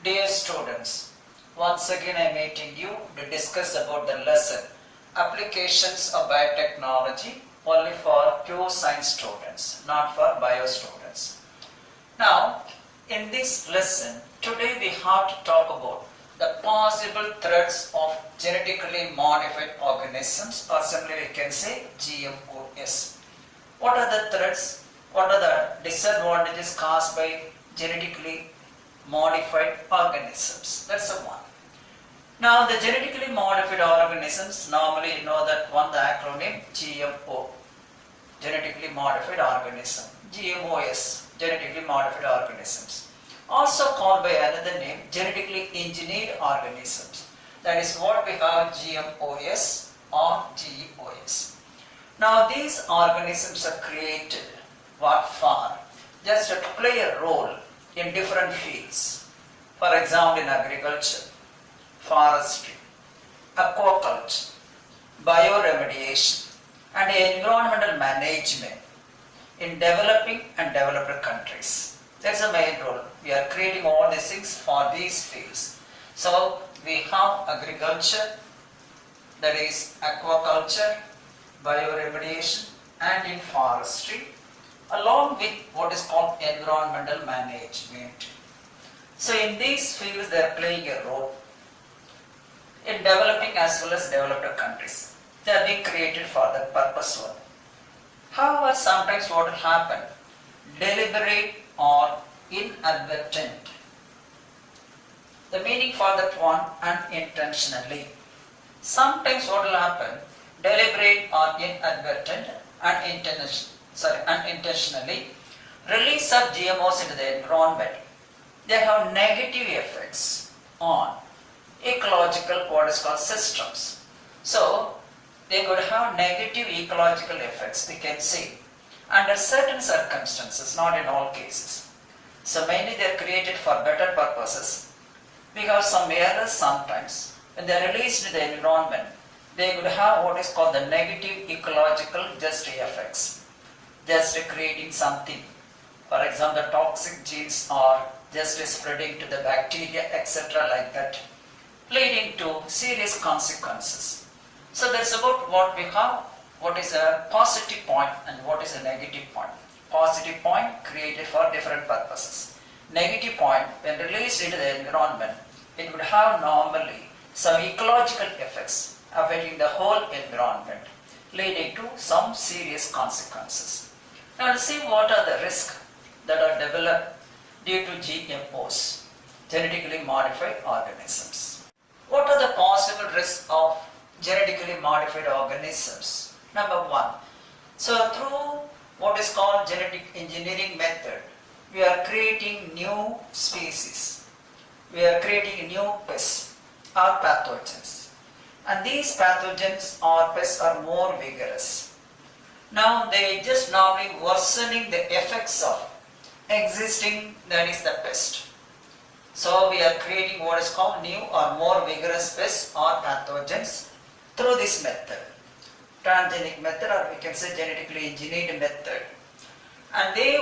Dear students, once again I am meeting you to discuss about the lesson Applications of Biotechnology only for pure science students, not for bio students. Now, in this lesson, today we have to talk about the possible threats of genetically modified organisms, or simply we can say GMOs. What are the threats? What are the disadvantages caused by genetically modified organisms? That's the one. Now the genetically modified organisms, normally you know that one, the acronym GMO, genetically modified organism, GMOs, genetically modified organisms, also called by another name genetically engineered organisms. That is what we have, GMOs or GEOs. Now these organisms are created what for? Just to play a role in different fields. For example, in agriculture, forestry, aquaculture, bioremediation, and environmental management in developing and developed countries. That's the main role. We are creating all these things for these fields. So we have agriculture, that is aquaculture, bioremediation, and in forestry, along with what is called environmental management. So in these fields they are playing a role in developing as well as developed countries. They are being created for that purpose one. However, sometimes what will happen, deliberate or inadvertent. The meaning for that one, unintentionally. Sometimes what will happen, deliberate or inadvertent, unintentionally release of GMOs into the environment. They have negative effects on ecological what is called systems. So they could have negative ecological effects, we can see, under certain circumstances, not in all cases. So mainly they are created for better purposes. We have some errors sometimes. When they are released to the environment, they could have what is called the negative ecological just effects. Just creating something. For example, the toxic genes are just spreading to the bacteria, etc. like that, leading to serious consequences. So that's about what we have, what is a positive point and what is a negative point. Positive point created for different purposes. Negative point, when released into the environment, it would have normally some ecological effects affecting the whole environment, leading to some serious consequences. Now let's see what are the risks that are developed due to GMOs, genetically modified organisms. What are the possible risks of genetically modified organisms? Number one, so through what is called genetic engineering method, we are creating new species. We are creating new pests or pathogens. And these pathogens or pests are more vigorous. Now they just normally worsening the effects of existing, that is the pest. So we are creating what is called new or more vigorous pests or pathogens through this method, transgenic method, or we can say genetically engineered method. And they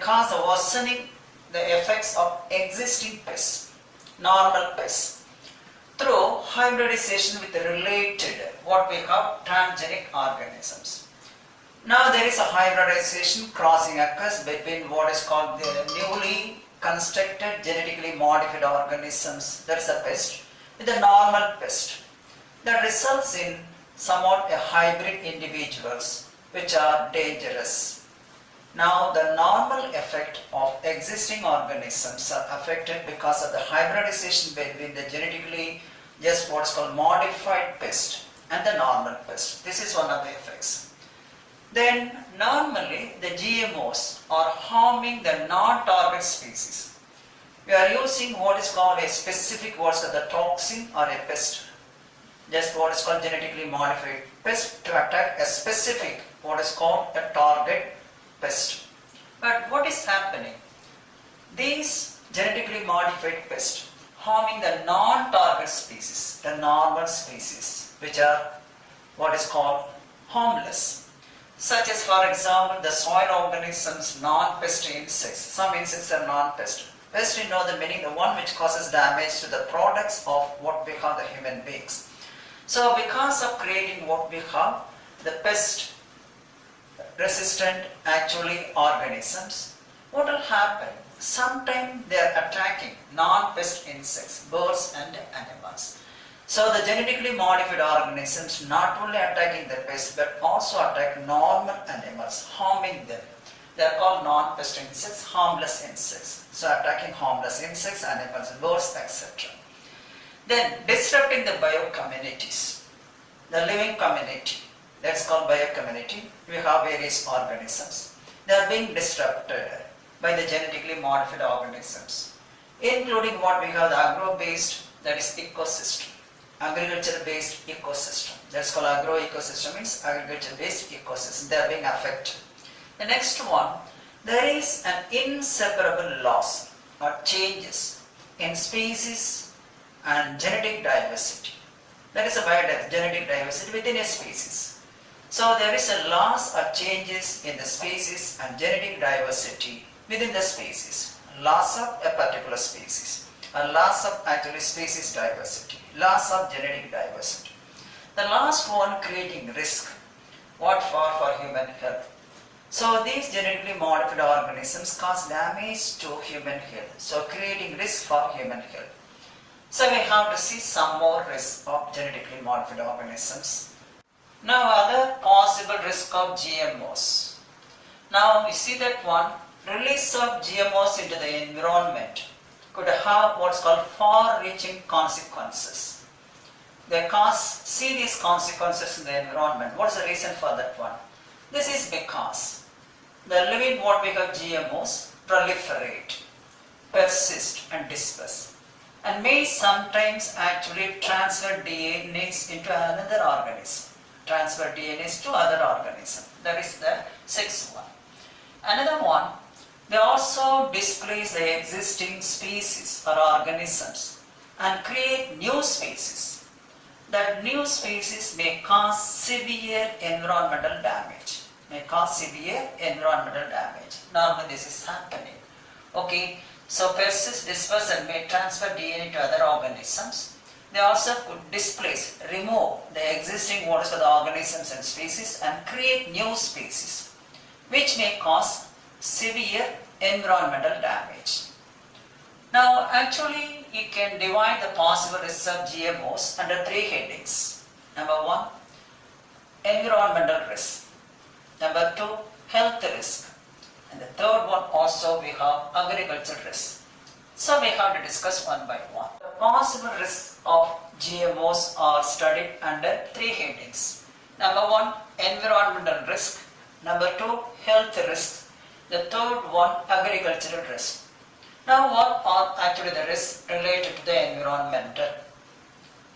cause a worsening the effects of existing pests, normal pests, through hybridization with the related what we call transgenic organisms. Now there is a hybridization crossing occurs between what is called the newly constructed genetically modified organisms, that is a pest, with the normal pest. That results in somewhat a hybrid individuals which are dangerous. Now the normal effect of existing organisms are affected because of the hybridization between the genetically just what's called modified pest and the normal pest. This is one of the effects. Then normally the GMOs are harming the non-target species. We are using what is called a specific what's called the toxin or a pest. Just what is called genetically modified pest to attack a specific what is called a target pest. But what is happening? These genetically modified pests harming the non-target species, the normal species, which are what is called harmless. Such as, for example, the soil organisms, non-pest insects. Some insects are non-pest. Pest, you know the meaning, the one which causes damage to the products of what we have the human beings. So because of creating what we have, the pest resistant actually organisms, what will happen? Sometimes they are attacking non-pest insects, birds and animals. So the genetically modified organisms not only attacking the pests but also attack normal animals, harming them. They are called non-pest insects, harmless insects. So attacking harmless insects, animals, birds, etc. Then disrupting the biocommunities, the living community. That's called biocommunity. We have various organisms. They are being disrupted by the genetically modified organisms, including what we have the agro-based, that is ecosystem, agriculture-based ecosystem. That's called agro-ecosystem, means agriculture-based ecosystem. They are being affected. The next one, there is an inseparable loss or changes in species and genetic diversity. That is a genetic diversity within a species. So there is a loss or changes in the species and genetic diversity within the species. Loss of a particular species, a loss of actually species diversity, loss of genetic diversity. The last one, creating risk. What for human health? So these genetically modified organisms cause damage to human health. So creating risk for human health. So we have to see some more risks of genetically modified organisms. Now other possible risk of GMOs. Now we see that one, release of GMOs into the environment could have what's called far-reaching consequences. They see these consequences in the environment. What's the reason for that one? This is because the living what we have GMOs proliferate, persist and disperse, and may sometimes actually transfer DNAs into another organism. Transfer DNAs to other organism. That is the sixth one. Another one, they also displace the existing species or organisms and create new species. That new species may cause severe environmental damage. Normally this is happening. Okay, so persist, disperse and may transfer DNA to other organisms. They also could displace, remove the existing what is called the organisms and species and create new species, which may cause severe environmental damage. Now actually you can divide the possible risks of GMOs under three headings. Number one, environmental risk. Number two, health risk. And the third one also we have agricultural risk. So we have to discuss one by one. The possible risks of GMOs are studied under three headings. Number one, environmental risk. Number two, health risk. The third one, agricultural risk. Now what are actually the risks related to the environment?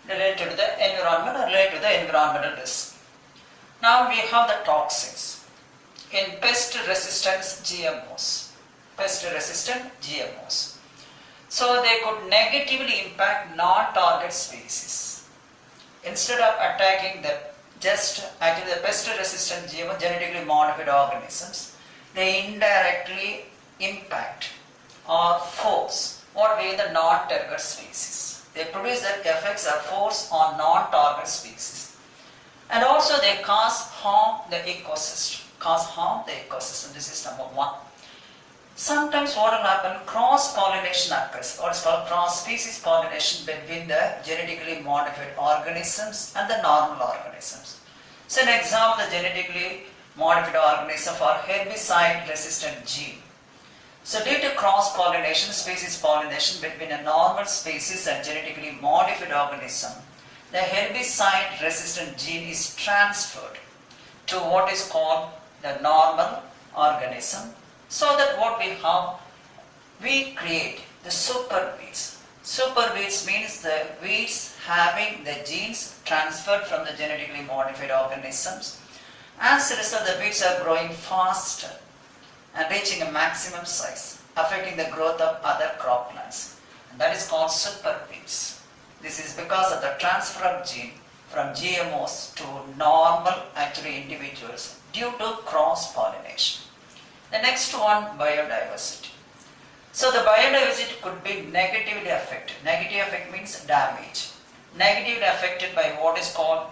Related to the environmental risk. Now we have the toxins in pest-resistant GMOs. So they could negatively impact non-target species. Instead of attacking the pest-resistant GMO, genetically modified organisms, they indirectly impact or force what we the non-target species. They produce their effects or force on non-target species. And also they harm the ecosystem. This is number one. Sometimes what will happen, cross-pollination occurs, or it's called cross-species pollination between the genetically modified organisms and the normal organisms. So an example, the genetically modified organism for herbicide-resistant gene. So due to cross-pollination, species pollination between a normal species and genetically modified organism, the herbicide-resistant gene is transferred to what is called the normal organism. So that what we have, we create the super weeds. Super weeds means the weeds having the genes transferred from the genetically modified organisms. As a result, the weeds are growing faster and reaching a maximum size, affecting the growth of other croplands. And that is called super weeds. This is because of the transfer of gene from GMOs to normal individuals due to cross-pollination. The next one, biodiversity. So the biodiversity could be negatively affected. Negative effect means damage. Negatively affected by what is called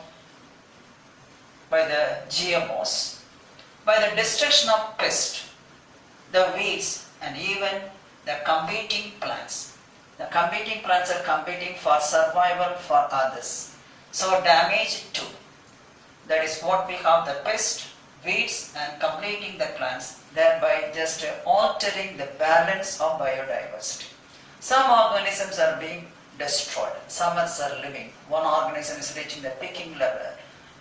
by the GMOs, by the destruction of pests, the weeds, and even the competing plants. The competing plants are competing for survival for others. So damage too. That is what we have, the pest, weeds, and completing the plants, thereby just altering the balance of biodiversity. Some organisms are being destroyed, some are living. One organism is reaching the peaking level,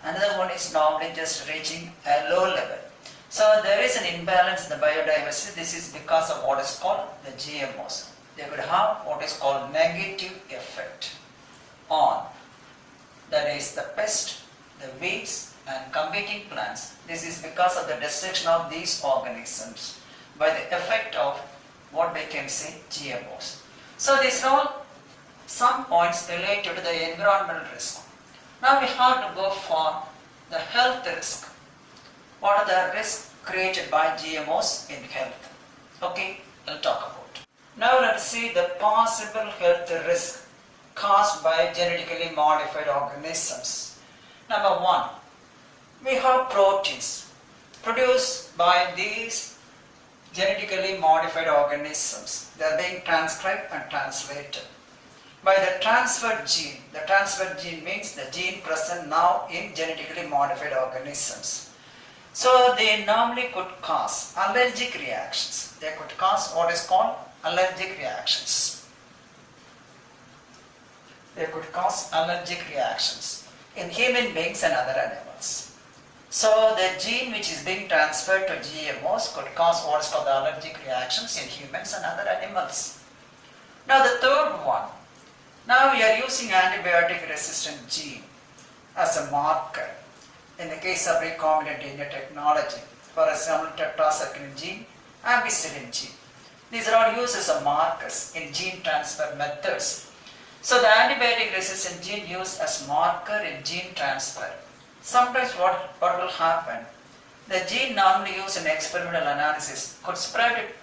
another one is normally just reaching a low level. So there is an imbalance in the biodiversity. This is because of what is called the GMOs. They would have what is called negative effect on, that is the pest, the weeds, and competing plants. This is because of the destruction of these organisms by the effect of what we can say GMOs. So these are all some points related to the environmental risk. Now we have to go for the health risk. What are the risks created by GMOs in health? Okay, we'll talk about. Now let's see the possible health risk caused by genetically modified organisms. Number one, we have proteins produced by these genetically modified organisms. They are being transcribed and translated by the transferred gene. The transferred gene means the gene present now in genetically modified organisms. So they normally could cause allergic reactions. They could cause what is called allergic reactions. They could cause allergic reactions in human beings and other animals. So the gene which is being transferred to GMOs could cause what is called the allergic reactions in humans and other animals. Now the third one. Now we are using antibiotic resistant gene as a marker in the case of recombinant DNA technology. For example, tetracycline gene, ampicillin gene. These are all used as markers in gene transfer methods. So the antibiotic resistant gene used as marker in gene transfer. Sometimes what will happen, the gene normally used in experimental analysis could spread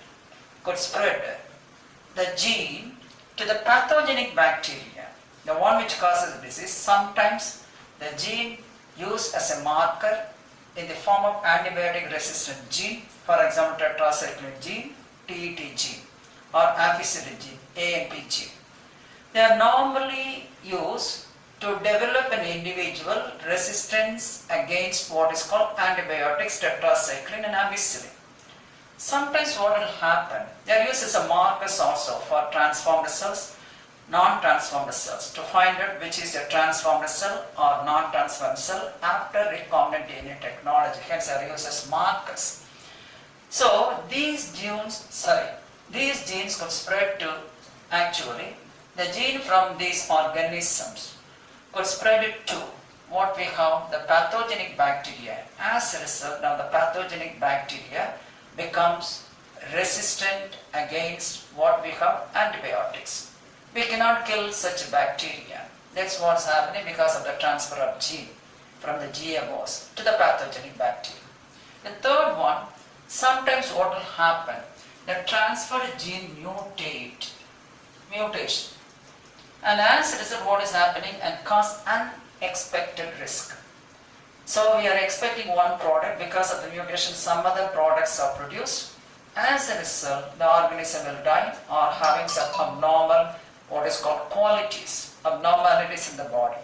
the gene to the pathogenic bacteria, the one which causes the disease. Sometimes the gene used as a marker in the form of antibiotic resistant gene, for example tetracycline gene, TET gene, or ampicillin gene, AMP gene. They are normally used to develop an individual resistance against what is called antibiotics, tetracycline and ampicillin. Sometimes what will happen, they are used as a markers also for transformed cells, non-transformed cells, to find out which is a transformed cell or non-transformed cell after recombinant DNA technology. Hence they are used as markers. So these genes could spread to, actually, the gene from these organisms could spread it to what we have, the pathogenic bacteria. As a result, now the pathogenic bacteria becomes resistant against what we have, antibiotics. We cannot kill such bacteria. That's what's happening because of the transfer of gene from the GMOs to the pathogenic bacteria. The third one, sometimes what will happen, the transferred gene mutation. And as a result, what is happening and cause unexpected risk. So we are expecting one product, because of the mutation some other products are produced. As a result, the organism will die or having some abnormal, what is called qualities, abnormalities in the body.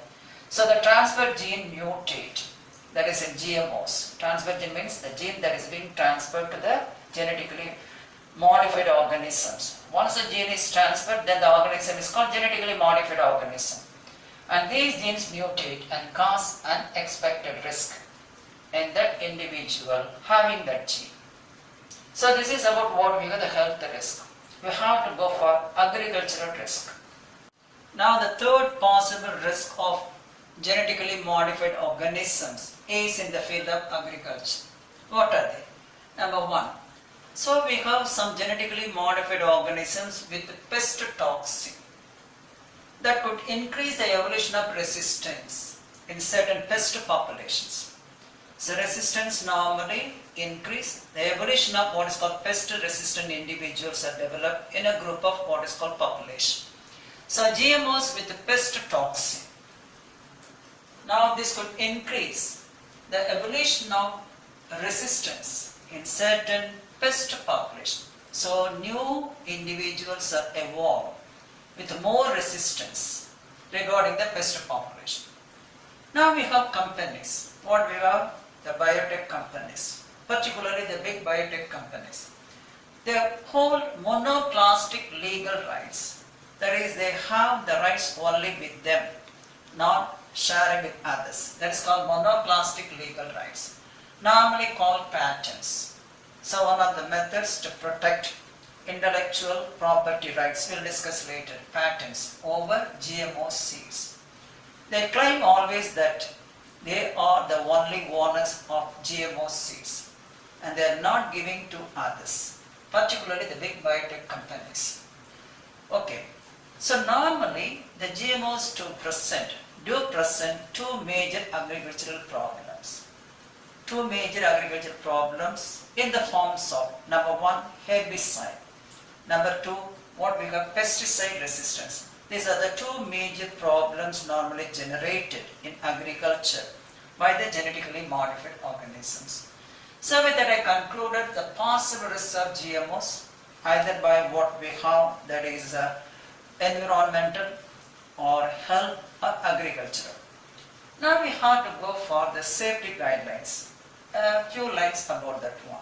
So the transfer gene mutate, that is in GMOs. Transfer gene means the gene that is being transferred to the genetically modified organisms. Once the gene is transferred, then the organism is called genetically modified organism. And these genes mutate and cause unexpected risk in that individual having that gene. So this is about what we call the health risk. We have to go for agricultural risk. Now the third possible risk of genetically modified organisms is in the field of agriculture. What are they? Number one. So we have some genetically modified organisms with pest toxin that could increase the evolution of resistance in certain pest populations. So resistance normally increase. The evolution of what is called pest resistant individuals are developed in a group of what is called population. So GMOs with the pest toxin. Now this could increase the evolution of resistance in certain pest population. So new individuals are evolved with more resistance regarding the pest population. Now we have companies. What we have? The biotech companies, particularly the big biotech companies. They hold monoplastic legal rights. That is, they have the rights only with them, not sharing with others. That is called monoplastic legal rights, normally called patents. So one of the methods to protect intellectual property rights, we'll discuss later, patents over GMO seeds. They claim always that they are the only owners of GMO seeds and they are not giving to others, particularly the big biotech companies. Okay, so normally the GMOs do present two major agricultural problems. Two major agricultural problems in the forms of, number one, herbicide. Number two, what we call pesticide resistance. These are the two major problems normally generated in agriculture by the genetically modified organisms. So with that I concluded the possible risks of GMOs either by what we have, that is environmental or health or agricultural. Now we have to go for the safety guidelines. A few lines about that one.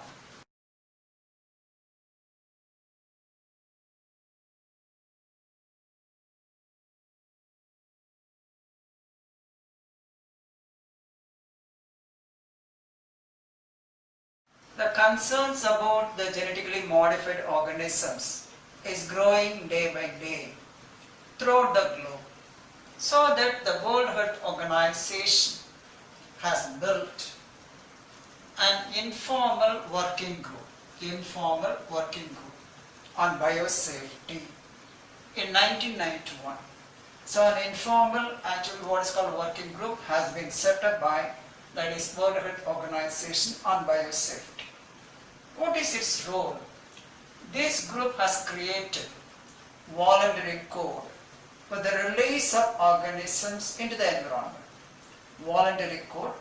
The concerns about the genetically modified organisms is growing day by day throughout the globe, so that the World Health Organization has built an informal working group on biosafety in 1991. So an informal, actually what is called working group has been set up by, that is, World Health Organization on biosafety. What is its role? This group has created voluntary code for the release of organisms into the environment. Voluntary code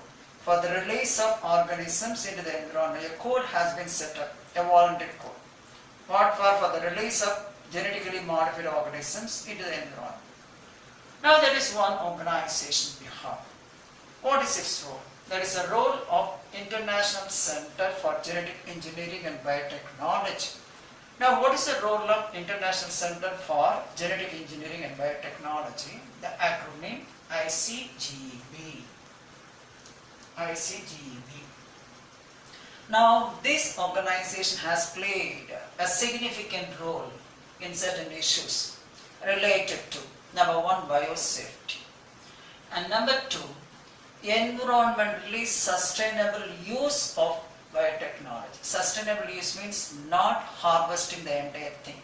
for the release of organisms into the environment. A code has been set up, a voluntary code. What for the release of genetically modified organisms into the environment. Now there is one organization we have. What is its role? There is a role of International Center for Genetic Engineering and Biotechnology. Now what is the role of International Center for Genetic Engineering and Biotechnology? The acronym ICGB. ICGB. Now this organization has played a significant role in certain issues related to, number one, biosafety, and number two, environmentally sustainable use of biotechnology. Sustainable use means not harvesting the entire thing.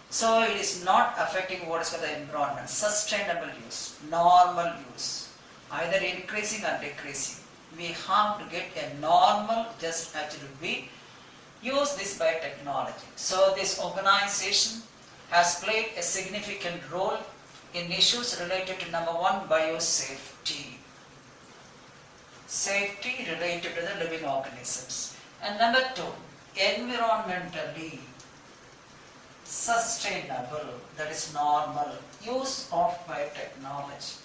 So it is not affecting what is called the environment. Sustainable use, normal use, either increasing or decreasing. We have to get a normal, just actually we use this biotechnology. So this organization has played a significant role in issues related to, number one, biosafety. Safety related to the living organisms. And number two, environmentally sustainable, that is normal use of biotechnology.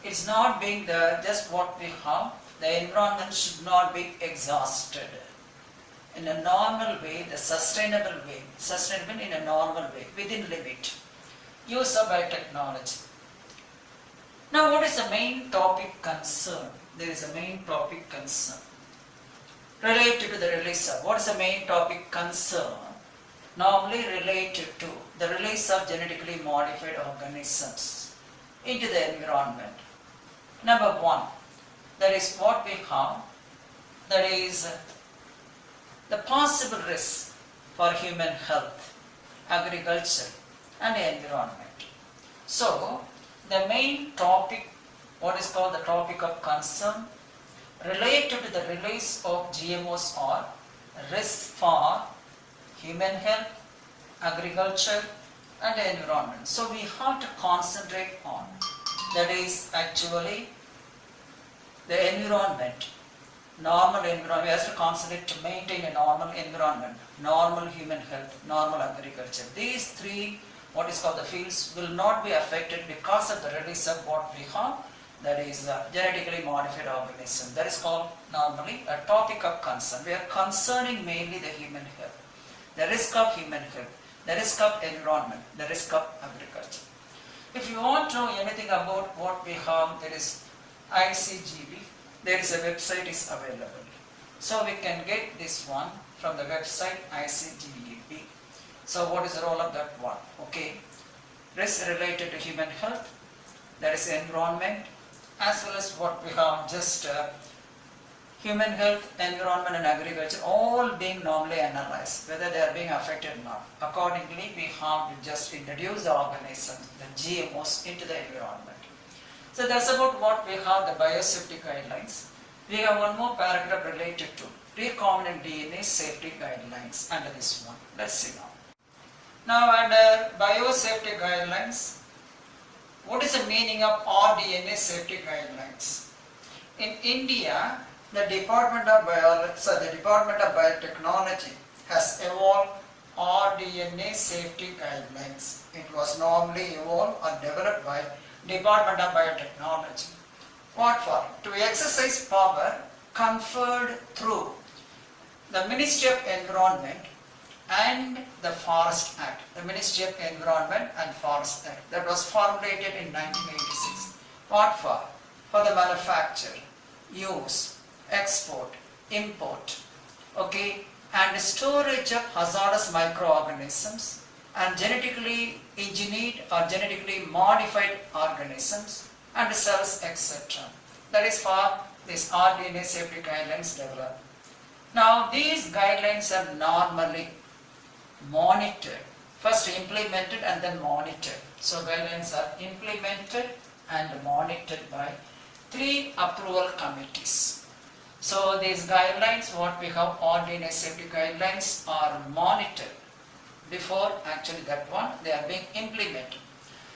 It's not being just what we have. The environment should not be exhausted. In a normal way, the sustainable way, sustainable in a normal way, within limit. Use of biotechnology. Now what is the main topic concern? There is a main topic concern related to the release of. What is the main topic concern? Normally related to the release of genetically modified organisms into the environment. Number one, that is what we have, that is the possible risk for human health, agriculture and environment. So the main topic, what is called the topic of concern, related to the release of GMOs are risks for human health, agriculture and environment. So we have to concentrate on, that is actually the environment, normal environment. We have to concentrate to maintain a normal environment, normal human health, normal agriculture. These three, what is called the fields, will not be affected because of the release of what we have, that is genetically modified organism. That is called normally a topic of concern. We are concerning mainly the human health, the risk of human health, the risk of environment, the risk of agriculture. If you want to know anything about what we have, there is ICGB, there is a website is available. So we can get this one from the website ICGB. So what is the role of that one? Okay, risk related to human health, that is environment, as well as what we have just human health, environment and agriculture, all being normally analyzed, whether they are being affected or not. Accordingly, we have to just introduce the organisms, the GMOs, into the environment. So that's about what we have, the biosafety guidelines. We have one more paragraph related to recombinant DNA safety guidelines under this one. Let's see now. Now under biosafety guidelines, what is the meaning of rDNA safety guidelines? In India, the Department of Biotechnology has evolved rDNA safety guidelines. It was normally evolved or developed by Department of Biotechnology. What for? To exercise power conferred through the Ministry of Environment and the Forest Act. The Ministry of Environment and Forest Act that was formulated in 1986. What for? For the manufacture, use, export, import, okay, and storage of hazardous microorganisms and genetically engineered or genetically modified organisms and cells, etc. That is for this rDNA safety guidelines developed. Now these guidelines are normally monitored, first implemented and then monitored. So guidelines are implemented and monitored by 3 approval committees. So these guidelines, what we have, rDNA safety guidelines, are monitored before actually that one they are being implemented.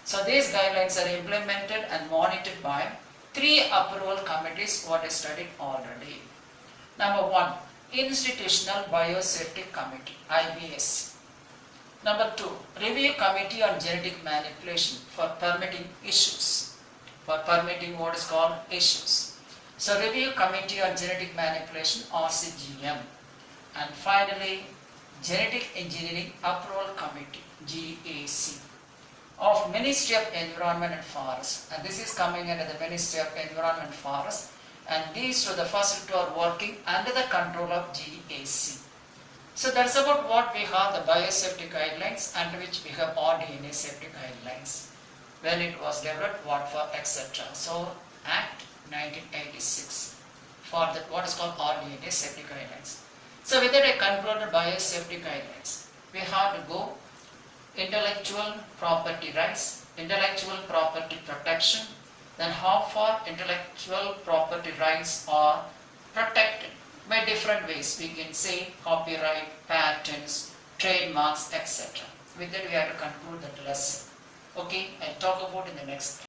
So these guidelines are implemented and monitored by 3 approval committees, what is studied already. Number 1, Institutional Biosafety Committee, IBSC. Number 2, Review Committee on Genetic Manipulation for permitting issues. For permitting what is called issues. So Review Committee on Genetic Manipulation, RCGM. And finally, Genetic Engineering Approval Committee, GAC, of Ministry of Environment and Forest. And this is coming under the Ministry of Environment and Forest. And these two, the first two, are working under the control of GAC. So that's about what we have, the biosafety guidelines, under which we have rDNA safety guidelines. When it was developed, what for, etc. So Act 1986 for the, what is called rDNA safety guidelines. So with that I concluded biosafety guidelines. We have to go intellectual property rights, intellectual property protection, then how far intellectual property rights are protected by different ways. We can say copyright, patents, trademarks, etc. With that we have to conclude that lesson. Okay, I'll talk about in the next